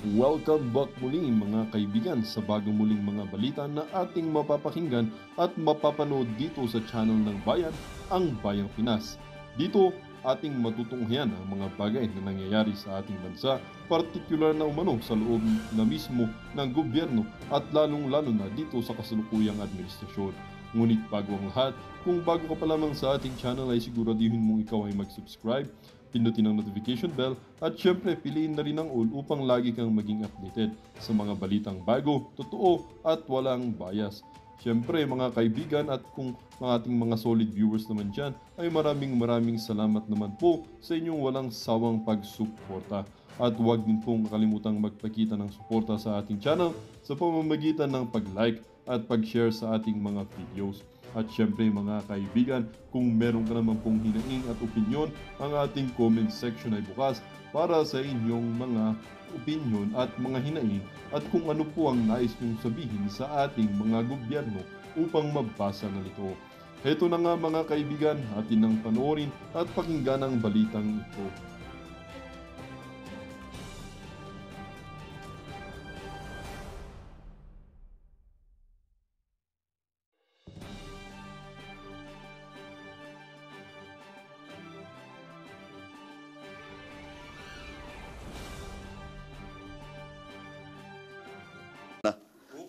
Welcome back muli mga kaibigan sa bagong muling mga balita na ating mapapakinggan at mapapanood dito sa channel ng Bayan, ang Bayang Pinas. Dito, ating matutunghayan ang mga bagay na nangyayari sa ating bansa, partikular na umano sa loob na mismo ng gobyerno at lalong-lalo na dito sa kasalukuyang administrasyon. Ngunit bago ang lahat, kung bago ka pa lamang sa ating channel ay siguraduhin mong ikaw ay mag-subscribe, pindutin ang notification bell at syempre piliin na rin ang all upang lagi kang maging updated sa mga balitang bago, totoo at walang bias. Syempre mga kaibigan at kung mga ating mga solid viewers naman dyan ay maraming salamat naman po sa inyong walang sawang pagsuporta. At huwag din pong kalimutang magpakita ng suporta sa ating channel sa pamamagitan ng pag-like at pag-share sa ating mga videos. At syempre mga kaibigan, kung meron ka naman pong hinaing at opinyon, ang ating comment section ay bukas para sa inyong mga opinyon at mga hinaing at kung ano po ang nais nyong sabihin sa ating mga gobyerno upang mabasa na ito. Heto na nga mga kaibigan, atin nang panoorin at pakinggan ang balitang ito.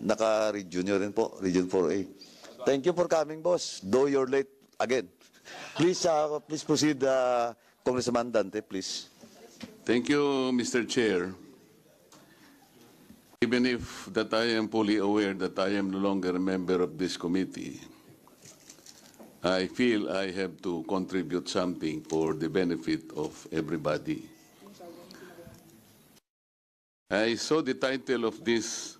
Naka-region nyo rin po, Region 4A. Thank you for coming, boss. Though you're late again. Please, please proceed, Congressman Dante, please. Thank you, Mr. Chair. Even if that I am fully aware that I am no longer a member of this committee, I feel I have to contribute something for the benefit of everybody. I saw the title of this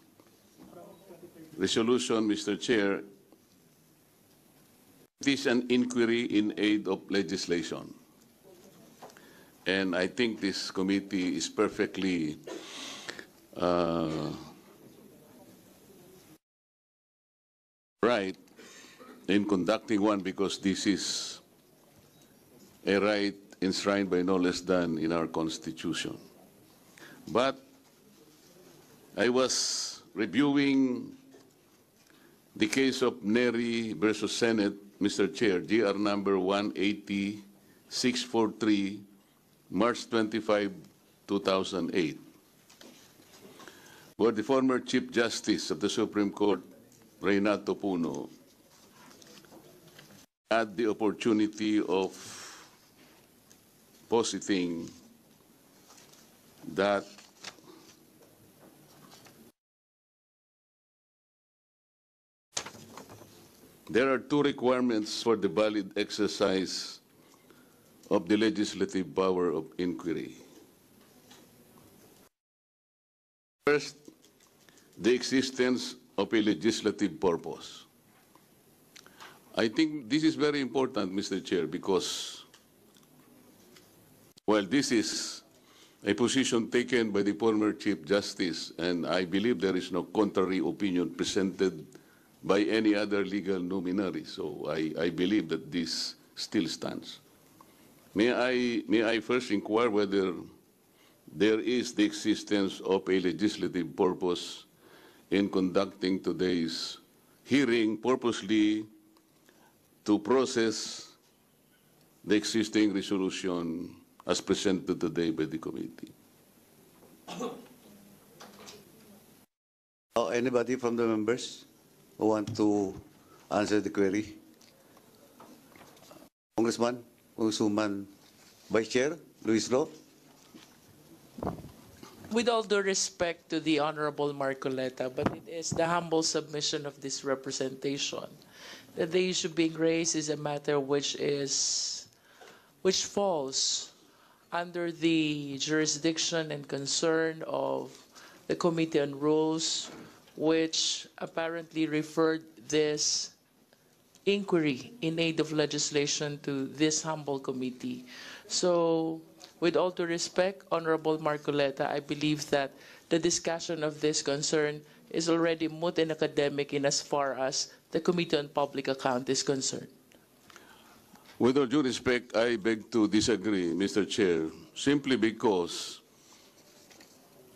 resolution, Mr. Chair. It is an inquiry in aid of legislation. And I think this committee is perfectly right in conducting one because this is a right enshrined by no less than in our Constitution. But I was reviewing the case of Neri versus Senate, Mr. Chair, GR number 180643, March 25, 2008, where the former Chief Justice of the Supreme Court, Reynato Puno, had the opportunity of positing that there are two requirements for the valid exercise of the legislative power of inquiry. First, the existence of a legislative purpose. I think this is very important, Mr. Chair, because while this is a position taken by the former Chief Justice, and I believe there is no contrary opinion presented by any other legal luminary. So I believe that this still stands. May I first inquire whether there is the existence of a legislative purpose in conducting today's hearing purposely to process the existing resolution as presented today by the committee. Anybody from the members who want to answer the query? Congressman, Vice Chair, Luis Ro. With all due respect to the Honorable Marcoleta, but it is the humble submission of this representation that the issue being raised is a matter which falls under the jurisdiction and concern of the Committee on Rules, which apparently referred this inquiry in aid of legislation to this humble committee. So, with all due respect, Honorable Marcoleta, I believe that the discussion of this concern is already moot and academic in as far as the Committee on Public Account is concerned. With all due respect, I beg to disagree, Mr. Chair, simply because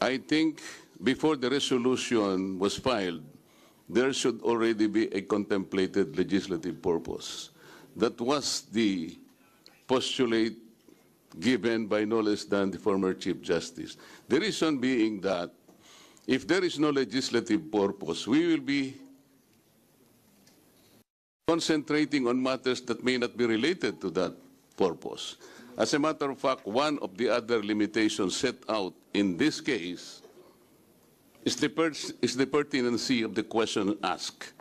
I think before the resolution was filed, there should already be a contemplated legislative purpose. That was the postulate given by no less than the former Chief Justice. The reason being that if there is no legislative purpose, we will be concentrating on matters that may not be related to that purpose. As a matter of fact, one of the other limitations set out in this case is the pertinency of the question asked.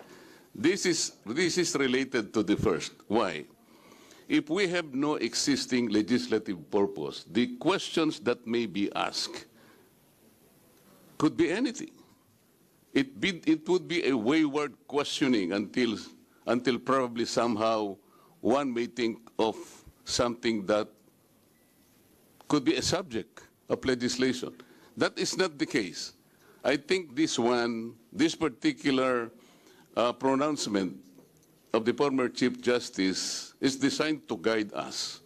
This is related to the first. Why? If we have no existing legislative purpose, the questions that may be asked could be anything. It would be a wayward questioning until probably somehow one may think of something that could be a subject of legislation. That is not the case. I think this particular pronouncement of the former Chief Justice is designed to guide us.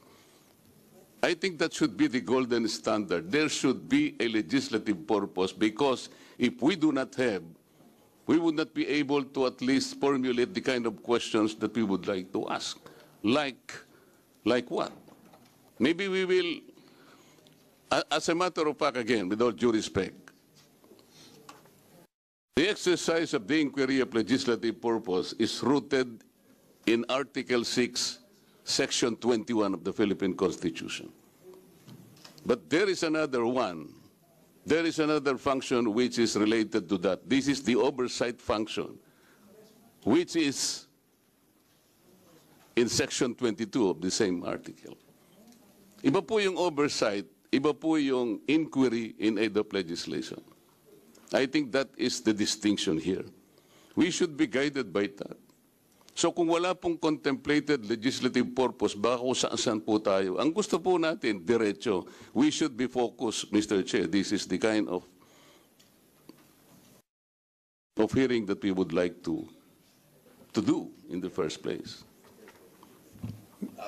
I think that should be the golden standard. There should be a legislative purpose, because if we do not have, we would not be able to at least formulate the kind of questions that we would like to ask. Like what? Maybe we will, as a matter of fact, again, with all due respect, the exercise of the inquiry of legislative purpose is rooted in Article 6, Section 21 of the Philippine Constitution. But there is another one. There is another function which is related to that. This is the oversight function, which is in Section 22 of the same article. Iba po yung oversight, iba po yung inquiry in aid of legislation. I think that is the distinction here. We should be guided by that. So kung wala pong contemplated legislative purpose, baka kung saan-saan po tayo. Ang gusto po natin, diretso. We should be focused, Mr. Chair. This is the kind of hearing that we would like to do in the first place.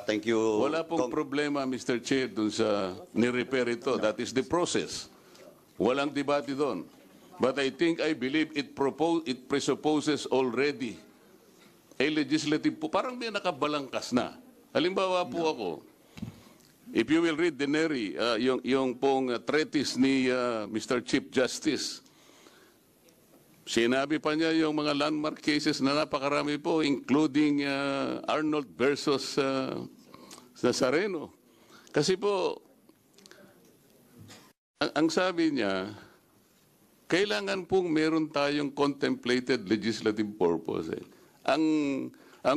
Thank you. Wala pong problema, Mr. Chair, dun sa ni-repair ito. That is the process. Walang debate doon. But I believe it presupposes already a legislative po, parang may nakabalangkas na. Halimbawa po ako, if you will read the Neri, yung pong treatise ni Mr. Chief Justice, sinabi pa niya yung mga landmark cases na napakarami po, including Arnold versus Nazareno. Kasi po, ang sabi niya, kailangan pong meron tayong contemplated legislative purpose. Ang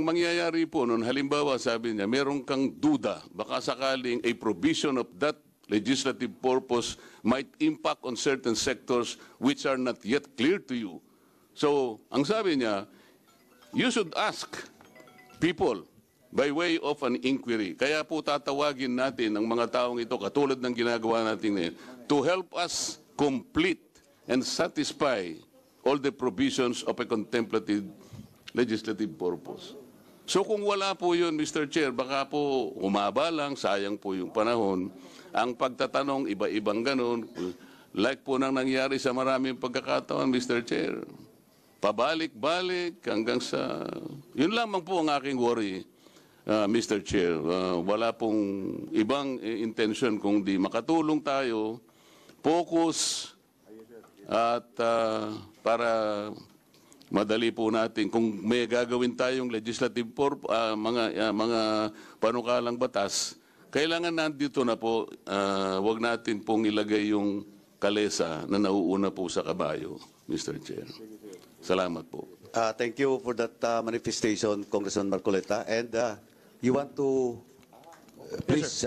mangyayari po noon, halimbawa sabi niya, meron kang duda, baka sakaling a provision of that legislative purpose might impact on certain sectors which are not yet clear to you. So, ang sabi niya, you should ask people by way of an inquiry. Kaya po tatawagin natin ang mga taong ito, katulad ng ginagawa natin ngayon, to help us complete and satisfy all the provisions of a contemplative legislative purpose. So kung wala po yun, Mr. Chair, baka po umaba lang, sayang po yung panahon. Ang pagtatanong, iba-ibang ganun, like po nang nangyari sa maraming pagkakataon, Mr. Chair. Pabalik-balik hanggang sa... Yun lamang po ang aking worry, Mr. Chair. Wala pong ibang intention kung di makatulong tayo, focus, at para madali po natin, kung may gagawin tayong legislative mga panukalang batas, kailangan nandito na po, wag natin pong ilagay yung kalesa na nauuna po sa kabayo, Mr. Chair. Salamat po. Thank you for that manifestation, Congressman Marcoleta. And you want to, please,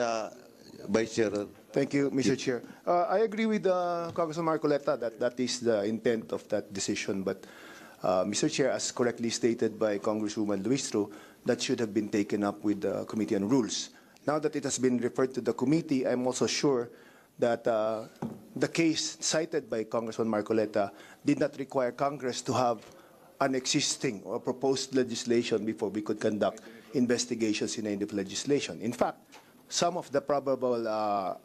Vice Chair. Thank you, Mr. Chair. I agree with Congressman Marcoleta that that is the intent of that decision. But, Mr. Chair, as correctly stated by Congresswoman Luistro, that should have been taken up with the Committee on Rules. Now that it has been referred to the committee, I'm also sure that the case cited by Congressman Marcoleta did not require Congress to have an existing or proposed legislation before we could conduct investigations in aid of legislation. In fact, some of the probable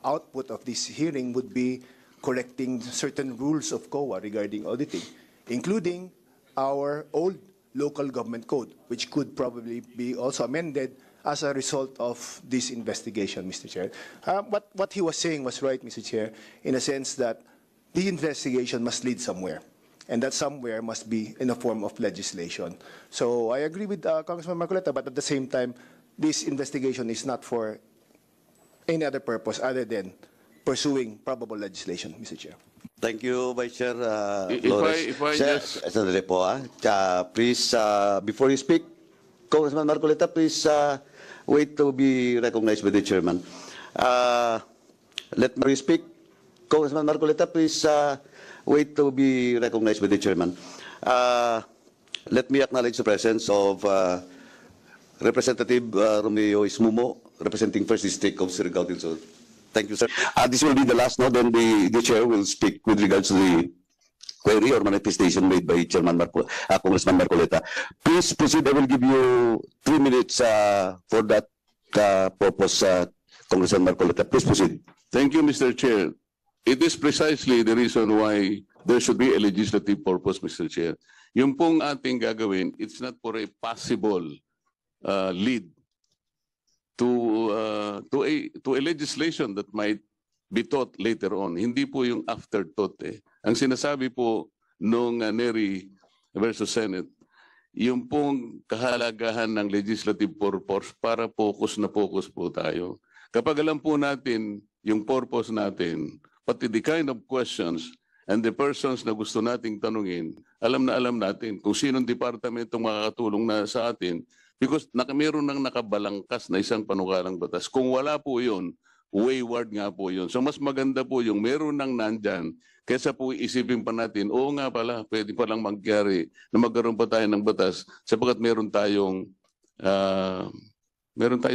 output of this hearing would be correcting certain rules of COA regarding auditing, including our old local government code, which could probably be also amended as a result of this investigation, Mr. Chair. What he was saying was right, Mr. Chair, in a sense that the investigation must lead somewhere, and that somewhere must be in a form of legislation. So I agree with Congressman Marcoleta, but at the same time, this investigation is not for any other purpose other than pursuing probable legislation, Mr. Chair. Thank you, Vice Chair If Flores. I Sir, just- sandali po, please, before you speak, Congressman Marcoleta, please wait to be recognized by the chairman. Let me speak. Congressman Marcoleta, please wait to be recognized by the chairman. Let me acknowledge the presence of Representative Romeo Ismumo, representing First District of Surigao del Sur. Thank you, sir. This will be the last note, then the chair will speak with regards to the query or manifestation made by Chairman Congressman Marcoleta. Please proceed. I will give you 3 minutes for that purpose, Congressman Marcoleta. Please proceed. Thank you, Mr. Chair. It is precisely the reason why there should be a legislative purpose, Mr. Chair. Yung pong ating gagawin, it's not for a possible lead to a legislation that might be taught later on. Hindi po yung afterthought eh. Ang sinasabi po nung NERI versus Senate, yung pong kahalagahan ng legislative purpose para focus na focus po tayo. Kapag alam po natin yung purpose natin, pati the kind of questions and the persons na gusto nating tanungin, alam natin kung sinong departamentong makakatulong na sa atin because meron nang nakabalangkas na isang panukalang batas. Kung wala po yun, wayward nga po yun. So mas maganda po yung meron nang nandyan kaysa po isipin pa natin, oo nga pala, pwede palang magyari na magkaroon pa tayo ng batas sapagkat meron tayo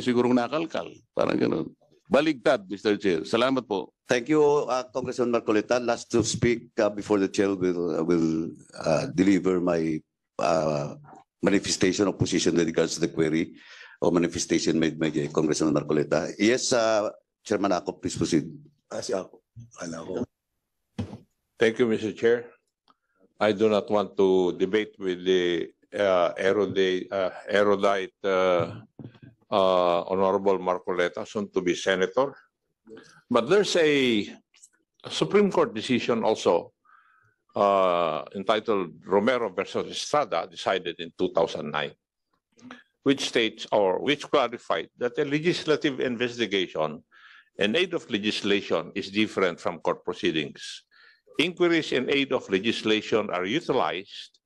sigurong nakalkal. Parang gano'n. Baligtad, Mr. Chair. Salamat po. Thank you, Congressman Marcoleta. Last to speak before the chair will deliver my manifestation of position with regards to the query or manifestation made by Congressman Marcoleta. Yes, Chairman Ako, please proceed. Thank you, Mr. Chair. I do not want to debate with the erudite Honorable Marcoleta, soon to be senator. But there's a Supreme Court decision also entitled Romero versus Estrada, decided in 2009, which states or which clarified that a legislative investigation in aid of legislation is different from court proceedings. Inquiries in aid of legislation are utilized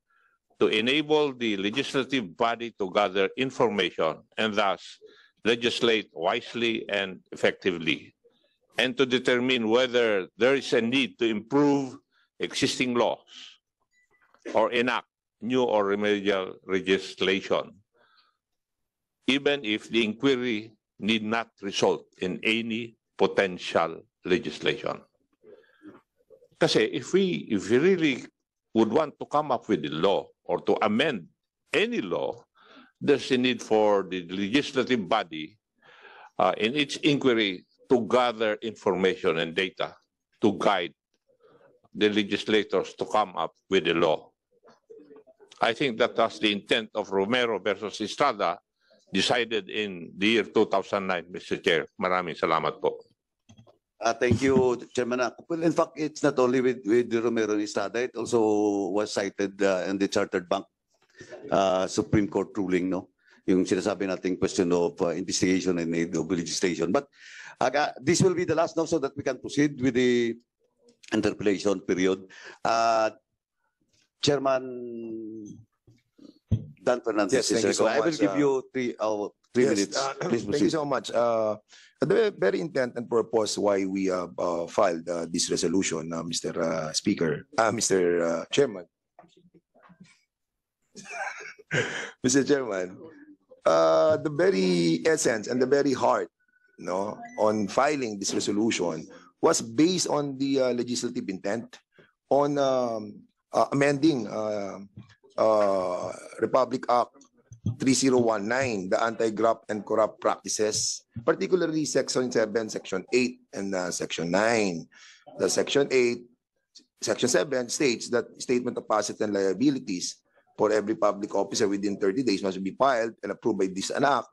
to enable the legislative body to gather information and thus legislate wisely and effectively, and to determine whether there is a need to improve existing laws or enact new or remedial legislation, even if the inquiry need not result in any potential legislation. Kasi if we really would want to come up with a law or to amend any law, there's a need for the legislative body in its inquiry to gather information and data to guide the legislators to come up with a law. I think that was the intent of Romero versus Estrada, decided in the year 2009, Mr. Chair. Maraming salamat po. Thank you, Chairman Ako. Well, in fact, it's not only with Romero and Estrada, it also was cited in the Chartered Bank Supreme Court ruling, no? Yung sinasabi nating question of investigation and aid of legislation. But this will be the last now so that we can proceed with the interpellation period. Chairman Dan Fernandez, Yes, thank you so I will much, give you 3 minutes. Please Thank proceed. you so much. The very intent and purpose why we filed this resolution, Mr. Speaker, Mr. Chairman. Mr. Chairman, the very essence and the very heart, on filing this resolution was based on the legislative intent on amending Republic Act 3019, the Anti-Graft and Corrupt Practices, particularly Section 7, Section 8, and Section 9. The Section 8, Section 7 states that statement of assets and liabilities for every public officer within 30 days must be filed and approved by this act.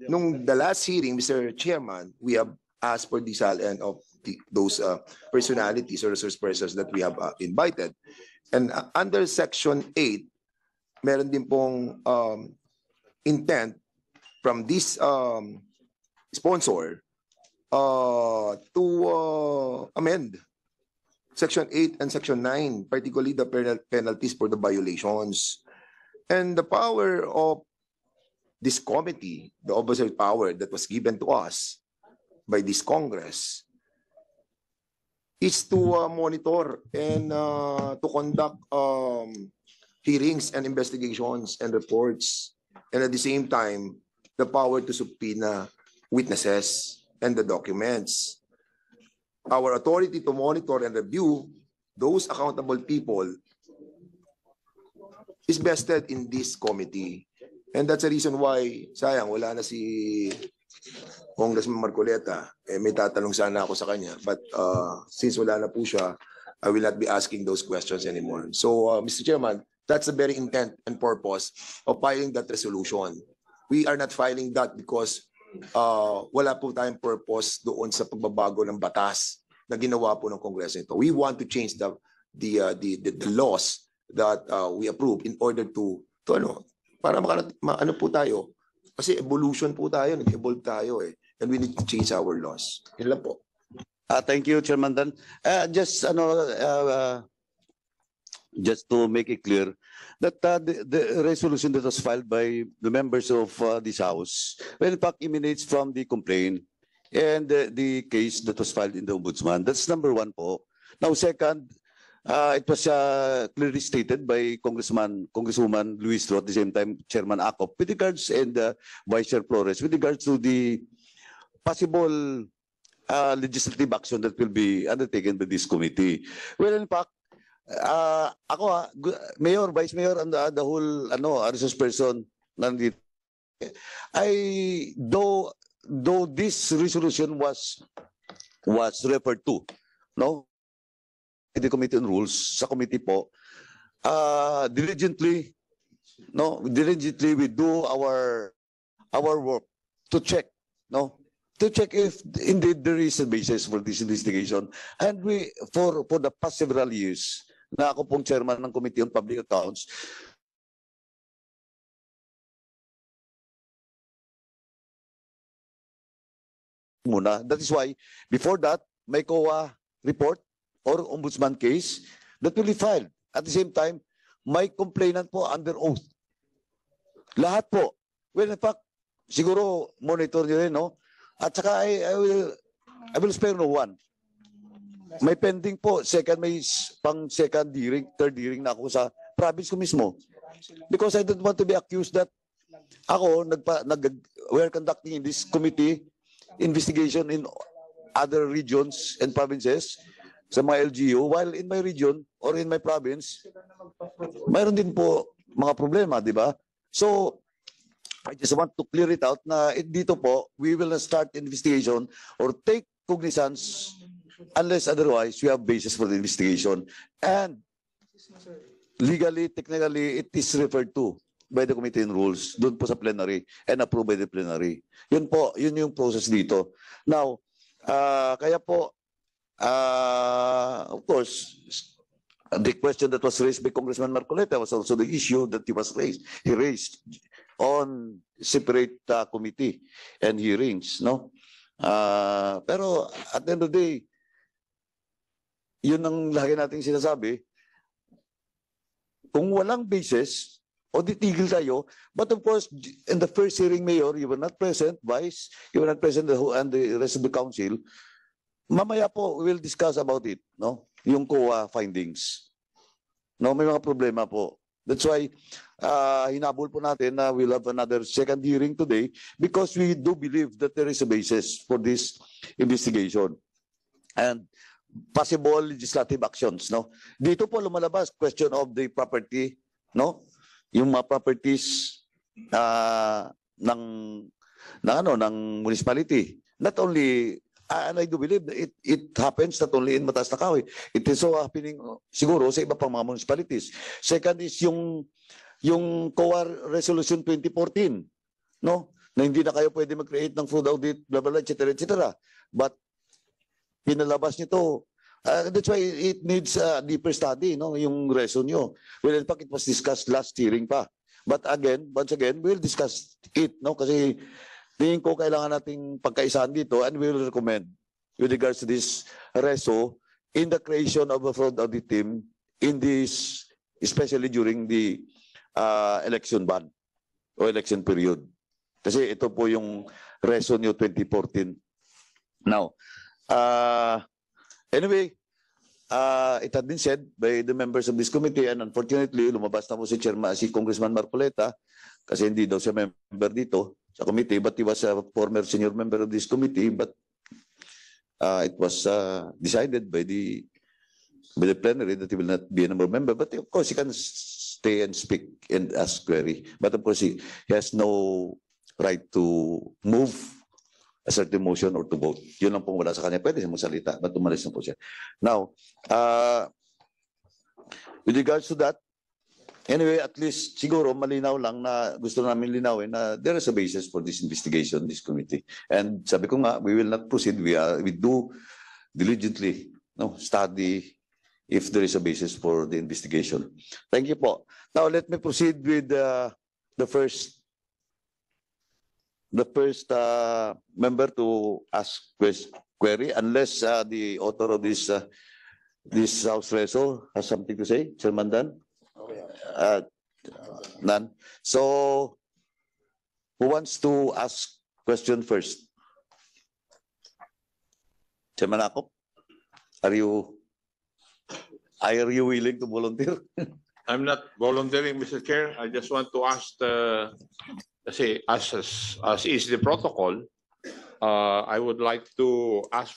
Nung the last hearing, Mr. Chairman, we have asked for the SALN of those personalities or resource persons that we have invited. And under Section 8, meron din pong intent from this sponsor to amend Section 8 and Section 9, particularly the penalties for the violations. And the power of this committee, the oversight power that was given to us by this Congress, is to monitor and to conduct hearings and investigations and reports, and at the same time, the power to subpoena witnesses and the documents. Our authority to monitor and review those accountable people is vested in this committee. And that's the reason why, sayang, wala na si Congressman Marcoleta. May tatanong sana ako sa kanya. But since wala na po siya, I will not be asking those questions anymore. So, Mr. Chairman, that's the very intent and purpose of filing that resolution. We are not filing that because wala po tayong purpose doon sa pagbabago ng batas na ginawa po ng Kongreso nito. We want to change the laws that we approve in order to para ano po tayo, kasi evolution po tayo, nag-evolve tayo and we need to change our laws. Yun lang po. Thank you, Chairman Dan. Just to make it clear that the resolution that was filed by the members of this House, well, in fact, emanates from the complaint and the case that was filed in the Ombudsman. That's number one po. Now, second, it was clearly stated by Congresswoman Luistro, at the same time Chairman Acop, with regards, and Vice Chair Flores, with regards to the possible legislative action that will be undertaken by this committee. Well, in fact, ako Mayor, Vice Mayor, and the whole resource person nandito, though this resolution was referred to, no, the Committee on Rules, sa committee po, diligently we do our work to check if indeed there is a basis for this investigation. And we, for the past several years, na ako pong chairman ng Committee on Public Accounts, muna. That is why, before that, may COA report or ombudsman case that will be filed. At the same time, may complainant po under oath. Lahat po. Well, in fact, siguro monitor nyo rin, no? At saka I will spare no one. May pending po, may pang second hearing, third hearing na ako sa province ko mismo. Because I don't want to be accused that ako, we're conducting in this committee investigation in other regions and provinces sa mga LGU, while in my region or in my province, mayroon din po mga problema, di ba? So, I just want to clear it out na dito po, we will start investigation or take cognizance unless otherwise we have basis for the investigation. And legally, technically, it is referred to by the Committee on Rules, doon po sa plenary and approved by the plenary. Yun po, yun yung process dito. Now, kaya po, of course, the question that was raised by Congressman Marcoleta was also the issue that he raised on separate committee and hearings, no? Pero at the end of the day, yun ang lagi nating sinasabi, kung walang basis, o titigil tayo. But of course, in the first hearing, Mayor, you were not present, Vice, you were not present, and the rest of the council. Mamaya po, we will discuss about it, no? Yung COA findings. No, may mga problema po. That's why, hinabol po natin na we'll have another second hearing today because we do believe that there is a basis for this investigation. And possible legislative actions, no? Dito po lumalabas question of the property, no? Yung mga properties ng municipality, not only And I do believe that it happens not only in Mataas na Kahoy. It is so happening siguro sa iba pang mga municipalities. Second is yung COA Resolution 2014, no? Na hindi na kayo pwede mag-create ng food audit, blah, blah, blah, etc. But pinalabas nito. That's why it needs a deeper study, no? Yung reason nyo. Well, in fact, it was discussed last hearing pa. But again, once again, we'll discuss it, no? Kasi tingin ko kailangan nating pagkaisahan dito and we will recommend with regards to this reso in the creation of a fraud audit team in this, especially during the election ban o election period. Kasi ito po yung reso nyo 2014. Now, anyway, it had been said by the members of this committee and unfortunately, lumabas na po si Congressman Marcoleta kasi hindi daw siya member dito sa committee, but he was a former senior member of this committee, but it was decided by the plenary that he will not be a member. But of course, he can stay and speak and ask query. But of course, he has no right to move a certain motion or to vote. Yun lang pong wala sa kanya. Pwede siya magsalita, but umalis na po siya. Now, with regards to that, anyway, at least siguro malinaw lang na gusto namin linawin na there is a basis for this investigation, this committee. And sabi ko nga, we will not proceed. We do diligently study if there is a basis for the investigation. Thank you po. Now, let me proceed with the first member to ask query, unless the author of this House Reso has something to say. Chairman Dan? None. So, who wants to ask question first? Chairman Akop, are you willing to volunteer? I'm not volunteering, Mr. Chair. I just want to ask say, as is the protocol, I would like to ask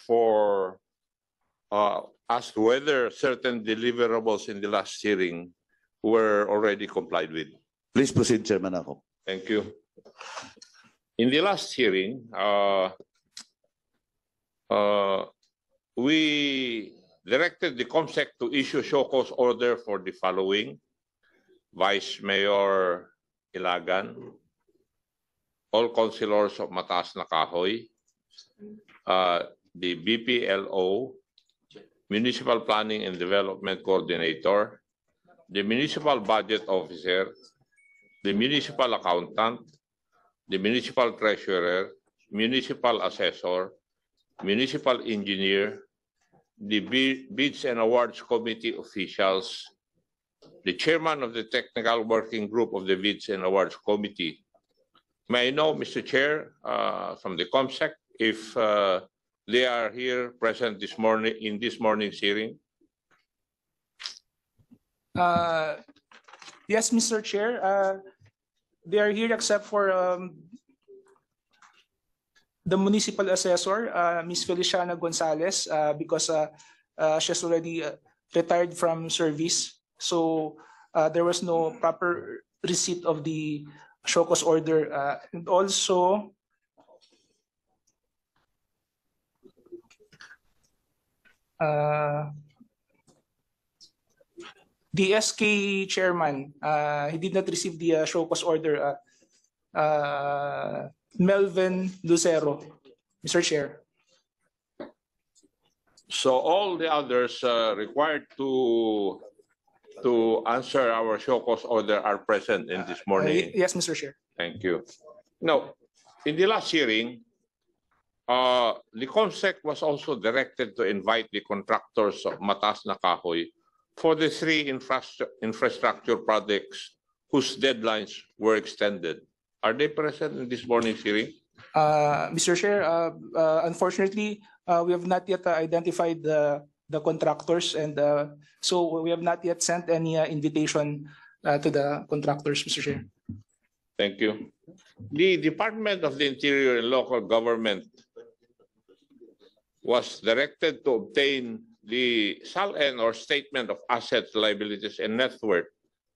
whether certain deliverables in the last hearing were already complied with. Please proceed, Chairman Akop. Thank you. In the last hearing, we directed the COMSEC to issue show cause order for the following: Vice Mayor Ilagan, all councilors of Mataas na Kahoy, the BPLO, Municipal Planning and Development Coordinator, the Municipal Budget Officer, the Municipal Accountant, the Municipal Treasurer, Municipal Assessor, Municipal Engineer, the Bids and Awards Committee officials, the Chairman of the Technical Working Group of the Bids and Awards Committee. May I know, Mr. Chair, from the COMSEC, if they are here present this morning in this morning's hearing? Yes, Mr. Chair. They are here except for the municipal assessor, Ms. Feliciana Gonzalez, because she's already retired from service. So there was no proper receipt of the show cause order. And also, the SK chairman, he did not receive the show cause order. Melvin Lucero, Mr. Chair. So all the others required to answer our show cause order are present in this morning. Yes, Mr. Chair. Thank you. Now, in the last hearing, the COMSEC was also directed to invite the contractors of Mataas na Kahoy for the 3 infrastructure projects whose deadlines were extended. Are they present in this morning's hearing? Mr. Chair, unfortunately, we have not yet identified the contractors, and so we have not yet sent any invitation to the contractors, Mr. Chair. Thank you. The Department of the Interior and Local Government was directed to obtain the SALN, or Statement of Assets, Liabilities, and Net Worth,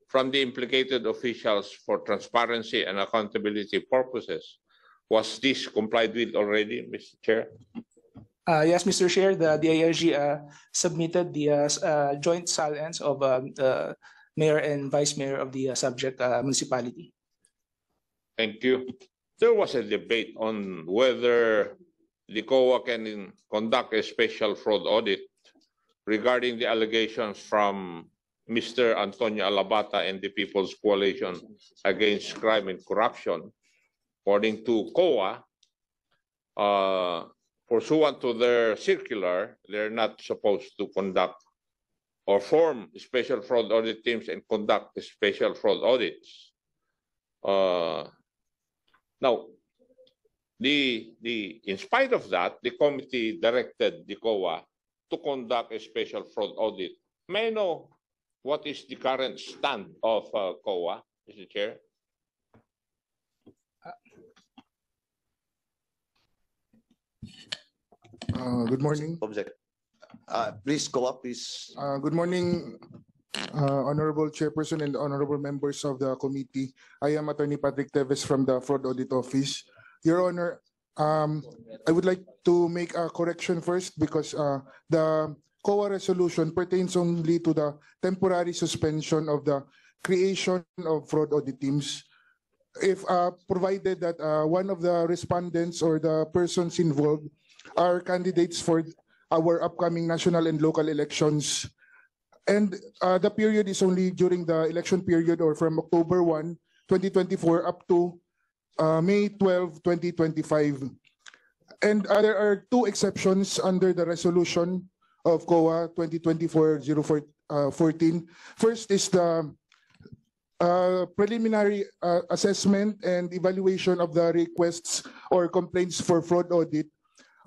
from the implicated officials for transparency and accountability purposes. Was this complied with already, Mr. Chair? Yes, Mr. Chair, the DILG submitted the joint silence of the mayor and vice mayor of the subject municipality. Thank you. There was a debate on whether the COA can conduct a special fraud audit regarding the allegations from Mr. Antonio Alabata and the People's Coalition Against Crime and Corruption. According to COA, pursuant to their circular, they're not supposed to conduct or form special fraud audit teams and conduct special fraud audits. Now, in spite of that, the committee directed the COA to conduct a special fraud audit. May I know what is the current stand of COA, Mr. Chair? Good morning. Please go up, please. Good morning, Honorable Chairperson and honorable members of the committee. I am Attorney Patrick Teves from the Fraud Audit Office. Your Honor, I would like to make a correction first because the COA resolution pertains only to the temporary suspension of the creation of fraud audit teams. If provided that one of the respondents or the persons involved are candidates for our upcoming national and local elections. And the period is only during the election period or from October 1, 2024 up to May 12, 2025. And there are two exceptions under the resolution of COA 2024-04-14. First is the preliminary assessment and evaluation of the requests or complaints for fraud audit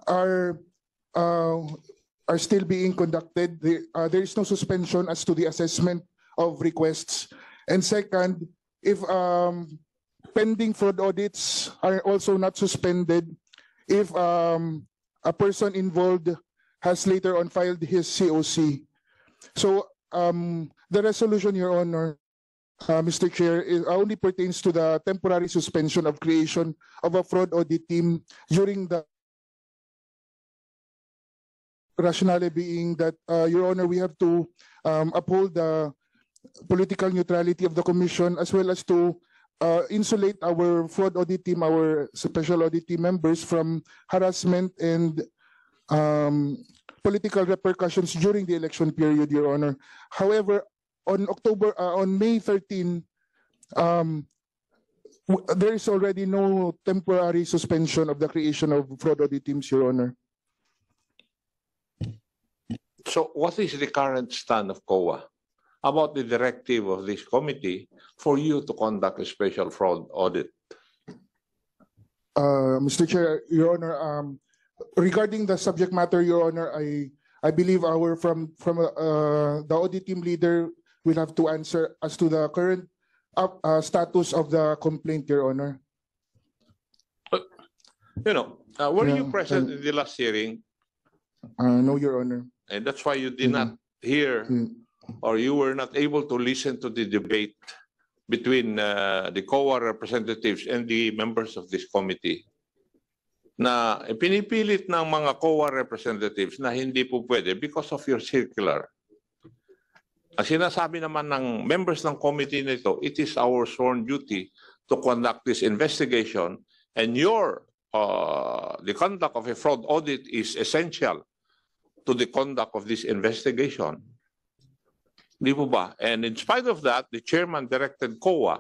are still being conducted. There is no suspension as to the assessment of requests. And second, if pending fraud audits are also not suspended, if a person involved has later on filed his COC. So the resolution, Your Honor, Mr. Chair, only pertains to the temporary suspension of creation of a fraud audit team during the rationale being that, Your Honor, we have to uphold the political neutrality of the Commission as well as to insulate our fraud audit team, our special audit team members from harassment and political repercussions during the election period, Your Honor. However, on May 13, there is already no temporary suspension of the creation of fraud audit teams, Your Honor. So what is the current stand of COA about the directive of this committee for you to conduct a special fraud audit? Mr. Chair, Your Honor, regarding the subject matter, Your Honor, I believe from the audit team leader will have to answer as to the current status of the complaint, Your Honor. Were you present in the last hearing? No, Your Honor. And that's why you did not hear or you were not able to listen to the debate between the COA representatives and the members of this committee na pinipilit ng mga COA representatives na hindi po pwede because of your circular. Ang sinasabi naman ng members ng committee nito, it is our sworn duty to conduct this investigation and the conduct of a fraud audit is essential to the conduct of this investigation. Di po ba? And in spite of that, the chairman directed COA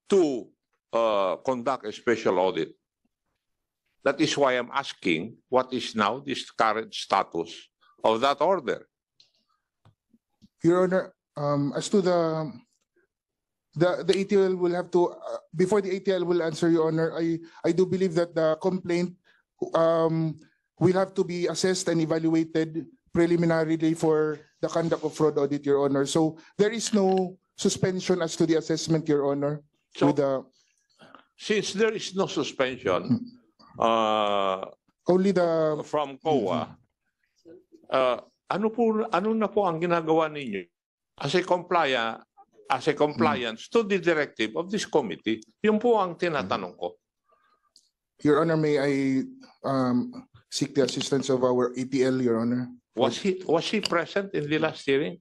to conduct a special audit. That is why I'm asking what is now this current status of that order. Your Honor, as to the ATL will have to, before the ATL will answer, Your Honor, I do believe that the complaint will have to be assessed and evaluated preliminarily for the conduct of fraud audit, Your Honor. So there is no suspension as to the assessment, Your Honor. So, since there is no suspension only the from COA, ano na po ang ginagawa ninyo as a compliance to the directive of this committee? Yun po ang tinatanong ko. Your Honor, may I seek the assistance of our ATL, Your Honor. Was he present in the last hearing?